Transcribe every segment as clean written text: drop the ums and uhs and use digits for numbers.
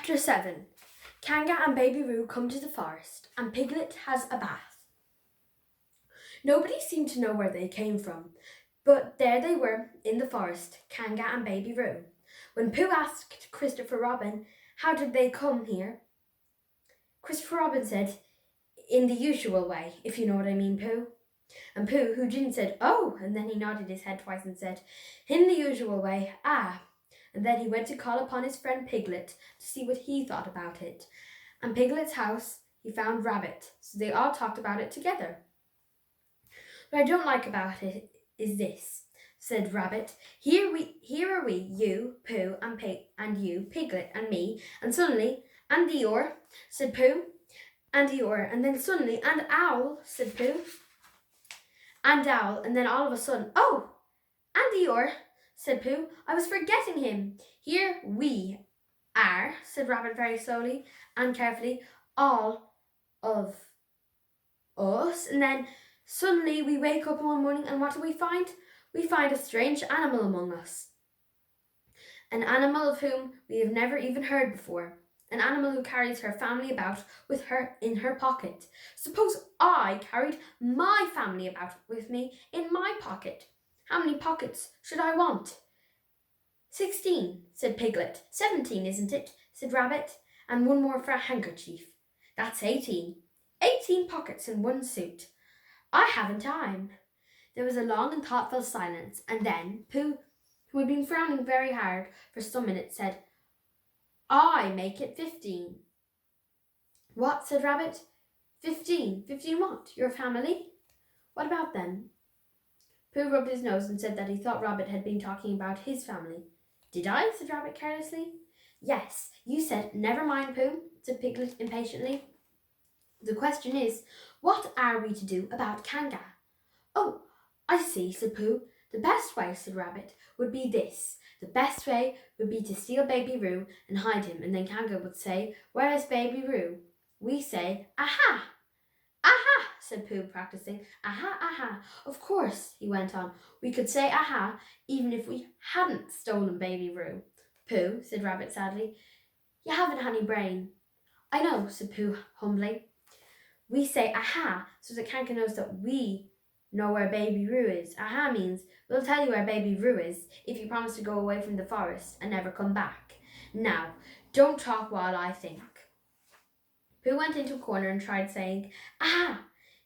Chapter 7. Kanga and Baby Roo come to the forest, and Piglet has a bath. Nobody seemed to know where they came from, but there they were in the forest, Kanga and Baby Roo. When Pooh asked Christopher Robin, how did they come here? Christopher Robin said, in the usual way, if you know what I mean, Pooh. And Pooh, who didn't, said, oh, and then he nodded his head twice and said, in the usual way, ah. And then he went to call upon his friend Piglet to see what he thought about it. And Piglet's house he found Rabbit, so they all talked about it together. What I don't like about it is this, said Rabbit. Here are we, you, Pooh, and you, Piglet, and me, and suddenly, and Eeyore, said Pooh, and Eeyore, and then suddenly, and Owl, said Pooh, and Owl, and then all of a sudden, oh, and Eeyore, said Pooh. I was forgetting him. Here we are, said Rabbit very slowly and carefully, all of us. And then suddenly we wake up one morning and what do we find? We find a strange animal among us. An animal of whom we have never even heard before. An animal who carries her family about with her in her pocket. Suppose I carried my family about with me in my pocket. How many pockets should I want? 16, said Piglet. 17, isn't it? Said Rabbit. And one more for a handkerchief. That's 18. 18 pockets in one suit. I haven't time. There was a long and thoughtful silence, and then Pooh, who had been frowning very hard for some minutes, said, I make it 15. What? Said Rabbit. 15. 15 what? Your family? What about them? Pooh rubbed his nose and said that he thought Rabbit had been talking about his family. Did I? Said Rabbit carelessly. Yes, you said, never mind, Pooh, said Piglet impatiently. The question is, what are we to do about Kanga? Oh, I see, said Pooh. The best way, said Rabbit, would be this. The best way would be to steal Baby Roo and hide him, and then Kanga would say, where is Baby Roo? We say, aha! Aha, said Pooh, practicing. Aha, aha. Of course, he went on, we could say aha, even if we hadn't stolen Baby Roo. Pooh, said Rabbit sadly, you haven't any brain. I know, said Pooh humbly. We say aha, so that Kanga knows that we know where Baby Roo is. Aha means, we'll tell you where Baby Roo is if you promise to go away from the forest and never come back. Now, don't talk while I think. Pooh went into a corner and tried saying, aha,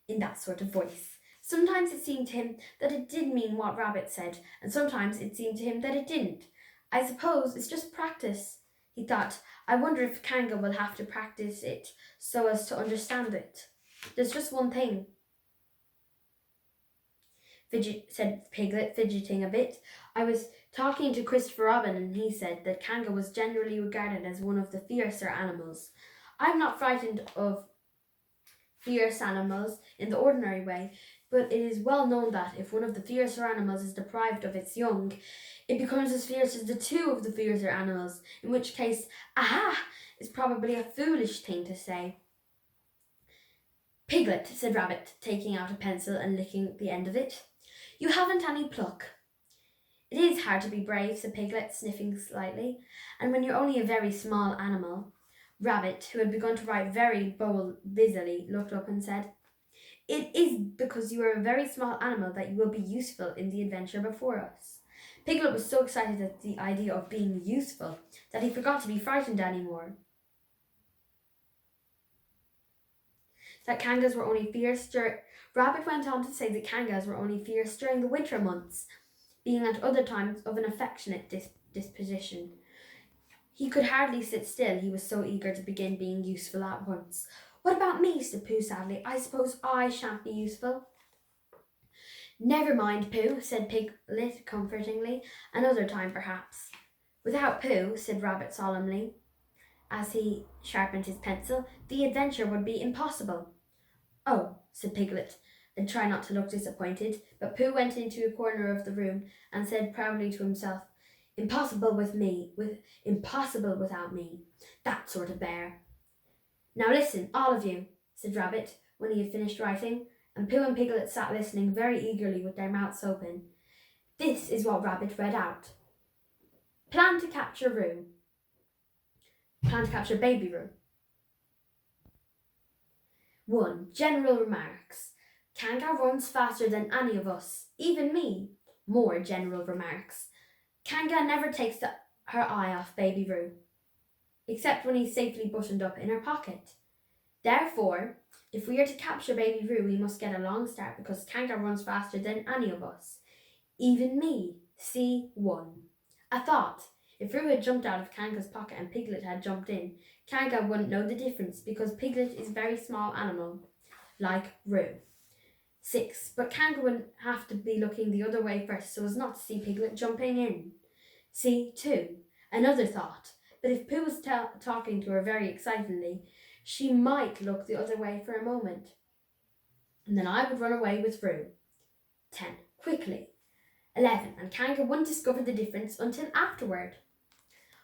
in that sort of voice. Sometimes it seemed to him that it did mean what Rabbit said, and sometimes it seemed to him that it didn't. I suppose it's just practice, he thought. I wonder if Kanga will have to practice it so as to understand it. There's just one thing, said Piglet, fidgeting a bit. I was talking to Christopher Robin, and he said that Kanga was generally regarded as one of the fiercer animals. I'm not frightened of fierce animals in the ordinary way, but it is well known that if one of the fiercer animals is deprived of its young, it becomes as fierce as the two of the fiercer animals, in which case, aha, is probably a foolish thing to say. Piglet, said Rabbit, taking out a pencil and licking the end of it. You haven't any pluck. It is hard to be brave, said Piglet, sniffing slightly, and when you're only a very small animal. Rabbit, who had begun to write very busily, looked up and said, it is because you are a very small animal that you will be useful in the adventure before us. Piglet was so excited at the idea of being useful that he forgot to be frightened any more. That Kangas were only fierce Rabbit went on to say that Kangas were only fierce during the winter months, being at other times of an affectionate disposition. He could hardly sit still, he was so eager to begin being useful at once. What about me, said Pooh sadly. I suppose I shan't be useful. Never mind, Pooh, said Piglet comfortingly. Another time, perhaps. Without Pooh, said Rabbit solemnly, as he sharpened his pencil, the adventure would be impossible. Oh, said Piglet, and tried not to look disappointed, but Pooh went into a corner of the room and said proudly to himself, impossible impossible without me. That sort of bear. Now listen, all of you, said Rabbit, when he had finished writing, and Pooh and Piglet sat listening very eagerly with their mouths open. This is what Rabbit read out. Plan to capture Roo. Plan to capture Baby Roo. 1. General remarks. Kanga runs faster than any of us, even me. More general remarks. Kanga never takes her eye off Baby Roo, except when he's safely buttoned up in her pocket. Therefore, if we are to capture Baby Roo, we must get a long start because Kanga runs faster than any of us. Even me. C1. A thought. If Roo had jumped out of Kanga's pocket and Piglet had jumped in, Kanga wouldn't know the difference because Piglet is a very small animal, like Roo. 6. But Kanga would have to be looking the other way first so as not to see Piglet jumping in. C2. Another thought. But if Pooh was talking to her very excitedly, she might look the other way for a moment. And then I would run away with Roo. 10. Quickly. 11. And Kanga wouldn't discover the difference until afterward.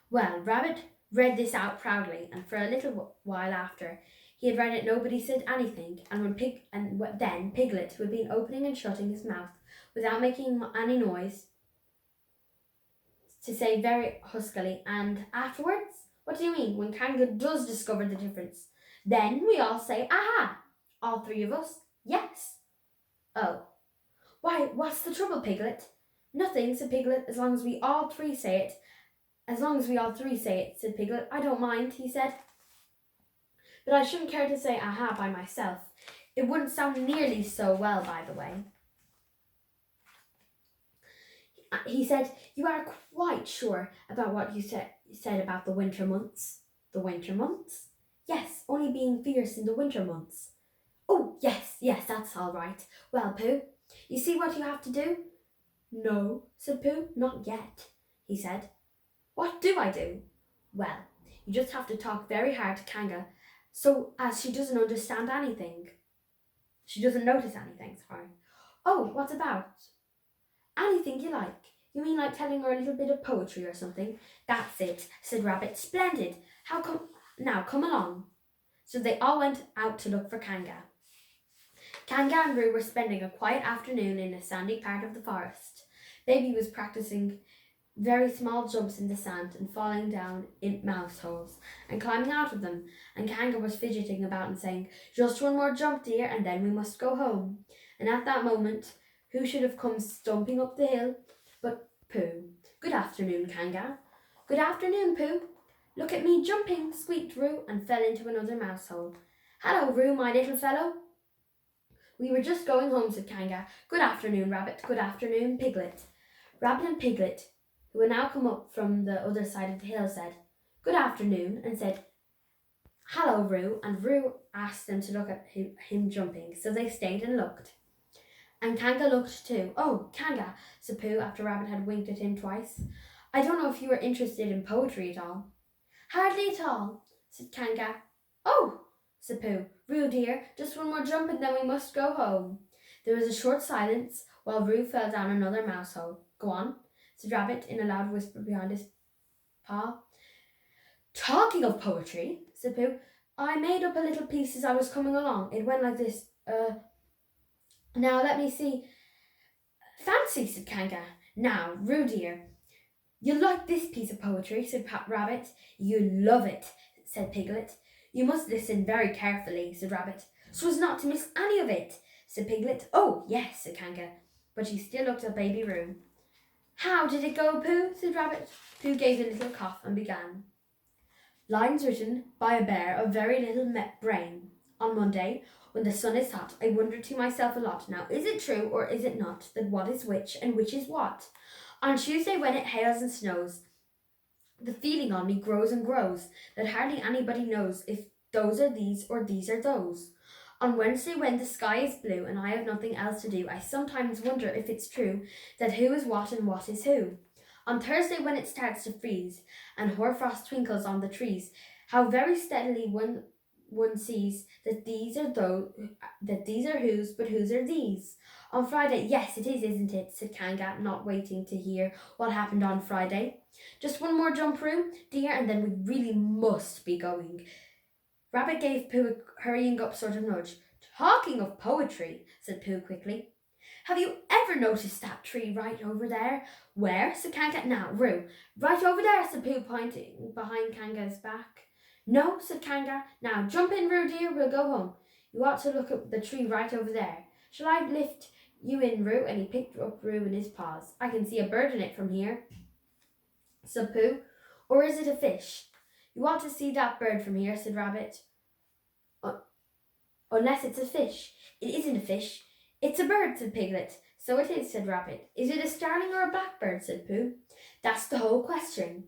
Well, Rabbit read this out proudly, and for a little while after he had read it, nobody said anything, and then Piglet, who had been opening and shutting his mouth without making any noise, to say very huskily, and afterwards? What do you mean, when Kanga does discover the difference? Then we all say, aha! All three of us? Yes. Oh. Why, what's the trouble, Piglet? Nothing, said Piglet, as long as we all three say it. As long as we all three say it, said Piglet. I don't mind, he said. But I shouldn't care to say aha by myself. It wouldn't sound nearly so well, by the way. He said, you are quite sure about what you said about the winter months? The winter months? Yes, only being fierce in the winter months. Oh, yes, that's all right. Well, Pooh, you see what you have to do? No, said Pooh, not yet, he said. What do I do? Well, you just have to talk very hard to Kanga, so as she doesn't understand anything. She doesn't notice anything, sorry. Oh, what about? Anything you like. You mean like telling her a little bit of poetry or something? That's it, said Rabbit. Splendid. How come? Now, come along. So they all went out to look for Kanga. Kanga and Roo were spending a quiet afternoon in a sandy part of the forest. Baby was practicing very small jumps in the sand and falling down in mouse holes and climbing out of them, and Kanga was fidgeting about and saying, just one more jump, dear, and then we must go home. And at that moment, who should have come stumping up the hill but Pooh. Good afternoon, Kanga. Good afternoon, Pooh. Look at me jumping, squeaked Roo, and fell into another mouse hole. Hello, Roo, my little fellow. We were just going home, said Kanga. Good afternoon, Rabbit. Good afternoon, Piglet. Rabbit and Piglet, who had now come up from the other side of the hill, said, good afternoon, and said, hello, Roo, and Roo asked them to look at him jumping, so they stayed and looked. And Kanga looked too. Oh, Kanga, said Pooh, after Rabbit had winked at him twice. I don't know if you are interested in poetry at all. Hardly at all, said Kanga. Oh, said Pooh. Roo, dear, just one more jump and then we must go home. There was a short silence while Roo fell down another mouse hole. Go on, said Rabbit in a loud whisper behind his paw. Talking of poetry, said Pooh, I made up a little piece as I was coming along. It went like this. Now let me see. Fancy, said Kanga. Now, Roo, dear, you like this piece of poetry, said Rabbit. You love it, said Piglet. You must listen very carefully, said Rabbit, so as not to miss any of it, said Piglet. Oh, yes, said Kanga, but she still looked at Baby Roo. How did it go, Pooh? Said Rabbit. Pooh gave a little cough and began. Lines written by a bear of very little brain. On Monday, when the sun is hot, I wonder to myself a lot, now is it true or is it not, that what is which and which is what? On Tuesday, when it hails and snows, the feeling on me grows and grows, that hardly anybody knows if those are these or these are those. On Wednesday, when the sky is blue and I have nothing else to do, I sometimes wonder if it's true that who is what and what is who. On Thursday, when it starts to freeze and hoarfrost twinkles on the trees, how very steadily one sees that these are whose, but whose are these. On Friday, yes, it is, isn't it, said Kanga, not waiting to hear what happened on Friday. Just one more jump, Roo, dear, and then we really must be going. Rabbit gave Pooh a hurrying up sort of nudge. Talking of poetry, said Pooh quickly. Have you ever noticed that tree right over there? Where? Said Kanga. Now, Roo. Right over there, said Pooh, pointing behind Kanga's back. No, said Kanga. Now, jump in, Roo dear, we'll go home. You ought to look at the tree right over there. Shall I lift you in, Roo? And he picked up Roo in his paws. I can see a bird in it from here, said Pooh. Or is it a fish? You ought to see that bird from here, said Rabbit. Unless it's a fish. It isn't a fish. It's a bird, said Piglet. So it is, said Rabbit. Is it a starling or a blackbird, said Pooh. That's the whole question.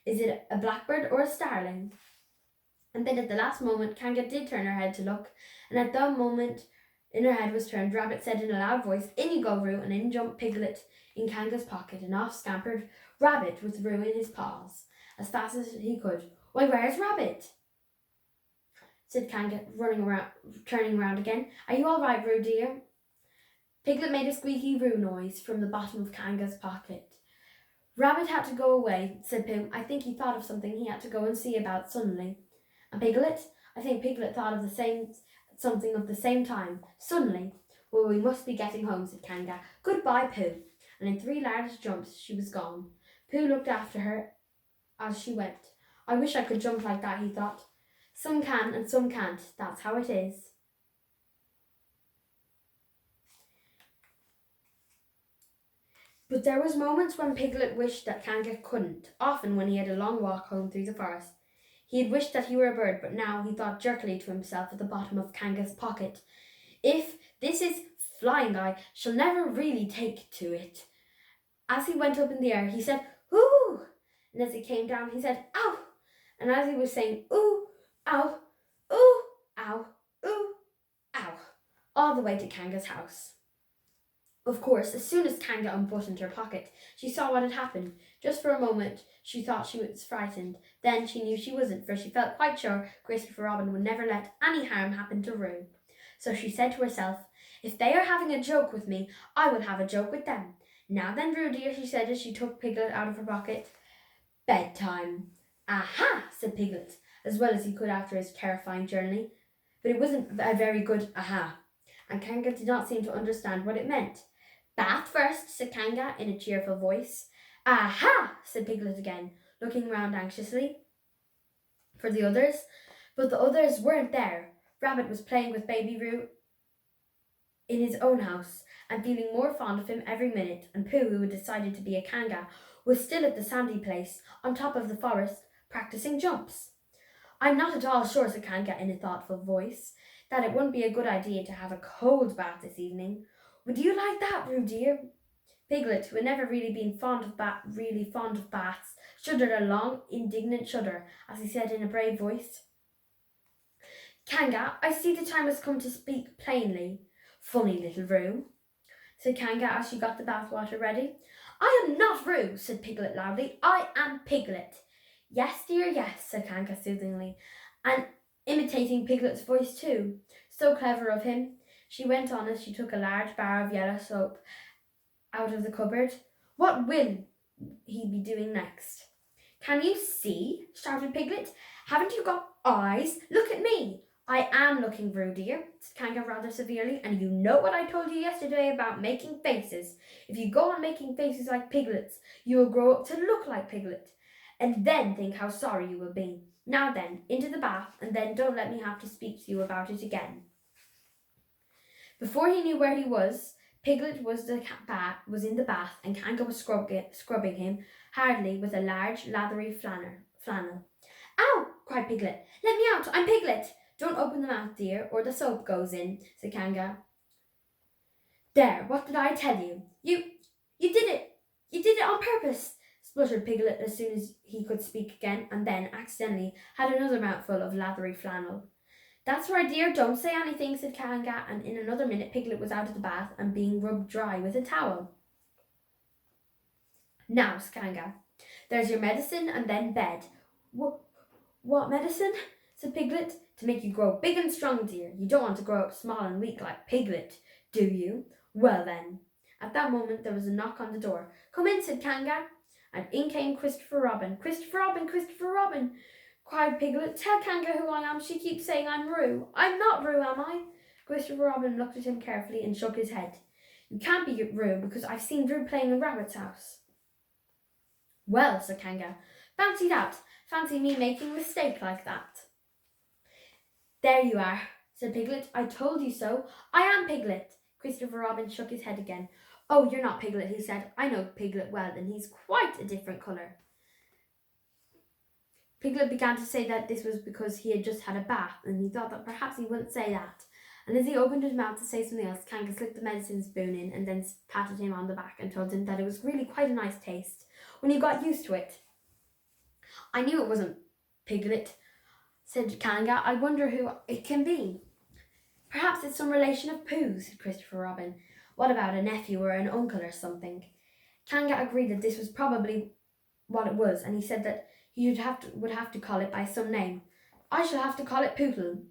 Is it a blackbird or a starling? And then at the last moment, Kanga did turn her head to look, and at the moment in her head was turned, Rabbit said in a loud voice, In you go, Roo, and in jumped Piglet in Kanga's pocket, and off scampered Rabbit with Roo in his paws, as fast as he could. Why, where's Rabbit? Said Kanga, turning around again. Are you all right, Roo dear? Piglet made a squeaky Roo noise from the bottom of Kanga's pocket. Rabbit had to go away, said Pooh. I think he thought of something he had to go and see about suddenly. And Piglet? I think Piglet thought of something of the same time. Suddenly. Well, we must be getting home, said Kanga. Goodbye, Pooh. And in 3 large jumps she was gone. Pooh looked after her as she went. I wish I could jump like that, he thought. Some can and some can't. That's how it is. But there was moments when Piglet wished that Kanga couldn't. Often when he had a long walk home through the forest. He had wished that he were a bird, but now he thought jerkily to himself at the bottom of Kanga's pocket. If this is flying, I shall never really take to it. As he went up in the air, he said, Ooh! And as he came down, he said, Ow! And as he was saying, Ooh! Ow! Ooh! Ow! Ooh! Ow! All the way to Kanga's house. Of course, as soon as Kanga unbuttoned her pocket, she saw what had happened. Just for a moment, she thought she was frightened. Then she knew she wasn't, for she felt quite sure Christopher Robin would never let any harm happen to Roo. So she said to herself, If they are having a joke with me, I will have a joke with them. Now then, Roo dear, she said as she took Piglet out of her pocket. Bedtime. Aha, said Piglet, as well as he could after his terrifying journey. But it wasn't a very good aha, and Kanga did not seem to understand what it meant. Bath first, said Kanga in a cheerful voice. Aha, said Piglet again, looking round anxiously for the others. But the others weren't there. Rabbit was playing with baby Roo in his own house and feeling more fond of him every minute, and Pooh, who had decided to be a Kanga, was still at the sandy place on top of the forest practicing jumps. I'm not at all sure, said Kanga in a thoughtful voice, that it wouldn't be a good idea to have a cold bath this evening. Would you like that, Roo dear? Piglet, who had never really been fond of baths, shuddered a long, indignant shudder as he said in a brave voice, Kanga, I see the time has come to speak plainly. Funny little Roo, said Kanga as she got the bath water ready. I am not Roo, said Piglet loudly. I am Piglet. Yes, dear, yes, said Kanga soothingly, and imitating Piglet's voice too. So clever of him. She went on as she took a large bar of yellow soap out of the cupboard. What will he be doing next? Can you see? Shouted Piglet. Haven't you got eyes? Look at me. I am looking, Roo dear, said Kanga rather severely, and you know what I told you yesterday about making faces. If you go on making faces like Piglet's, you will grow up to look like Piglet, and then think how sorry you will be. Now then, into the bath, and then don't let me have to speak to you about it again. Before he knew where he was, Piglet was in the bath, and Kanga was scrubbing him hardly with a large, lathery flannel. Ow! Cried Piglet. Let me out! I'm Piglet! Don't open the mouth, dear, or the soap goes in, said Kanga. There, what did I tell you? You did it! You did it on purpose, spluttered Piglet as soon as he could speak again, and then, accidentally, had another mouthful of lathery flannel. That's right, dear, don't say anything, said Kanga, and in another minute Piglet was out of the bath and being rubbed dry with a towel. Now, said Kanga, there's your medicine and then bed. What medicine? Said Piglet. To make you grow big and strong, dear. You don't want to grow up small and weak like Piglet, do you? Well then. At that moment there was a knock on the door. Come in, said Kanga, and in came Christopher Robin. Christopher Robin, Christopher Robin, cried Piglet. Tell Kanga who I am. She keeps saying I'm Roo. I'm not Roo, am I? Christopher Robin looked at him carefully and shook his head. You can't be Roo because I've seen Roo playing in Rabbit's house. Well, said Kanga, fancy that. Fancy me making a mistake like that. There you are, said Piglet. I told you so. I am Piglet. Christopher Robin shook his head again. Oh, you're not Piglet, he said. I know Piglet well, and he's quite a different colour. Piglet began to say that this was because he had just had a bath, and he thought that perhaps he wouldn't say that. And as he opened his mouth to say something else, Kanga slipped the medicine spoon in and then patted him on the back and told him that it was really quite a nice taste when he got used to it. I knew it wasn't Piglet, said Kanga. I wonder who it can be. Perhaps it's some relation of Pooh's, said Christopher Robin. What about a nephew or an uncle or something? Kanga agreed that this was probably what it was, and he said that he would have to call it by some name. I shall have to call it Pootle,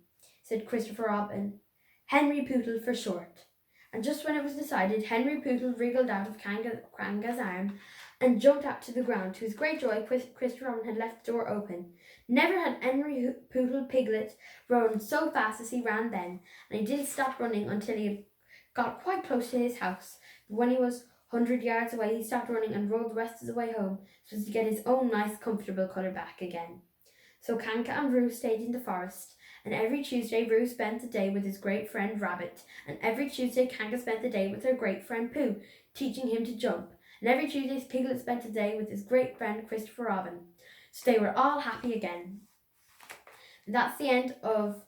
said Christopher Robin. Henry Pootle for short. And just when it was decided, Henry Pootle wriggled out of Kanga's arm and jumped out to the ground. To his great joy, Christopher Robin had left the door open. Never had Henry Pootle Piglet run so fast as he ran then, and he didn't stop running until he had got quite close to his house. But when he was 100 yards away, he stopped running and rolled the rest of the way home so as to get his own nice, comfortable colour back again. So Kanga and Roo stayed in the forest, and every Tuesday Roo spent the day with his great friend Rabbit, and every Tuesday Kanga spent the day with her great friend Pooh, teaching him to jump, and every Tuesday Piglet spent the day with his great friend Christopher Robin. So they were all happy again. And that's the end of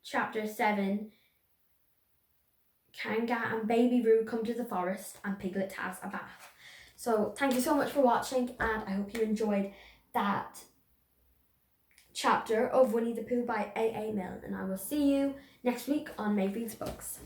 chapter 7. Kanga and Baby Roo come to the forest and Piglet has a bath. So thank you so much for watching, and I hope you enjoyed that chapter of Winnie the Pooh by A.A. Milne, and I will see you next week on Maeve Reads Books.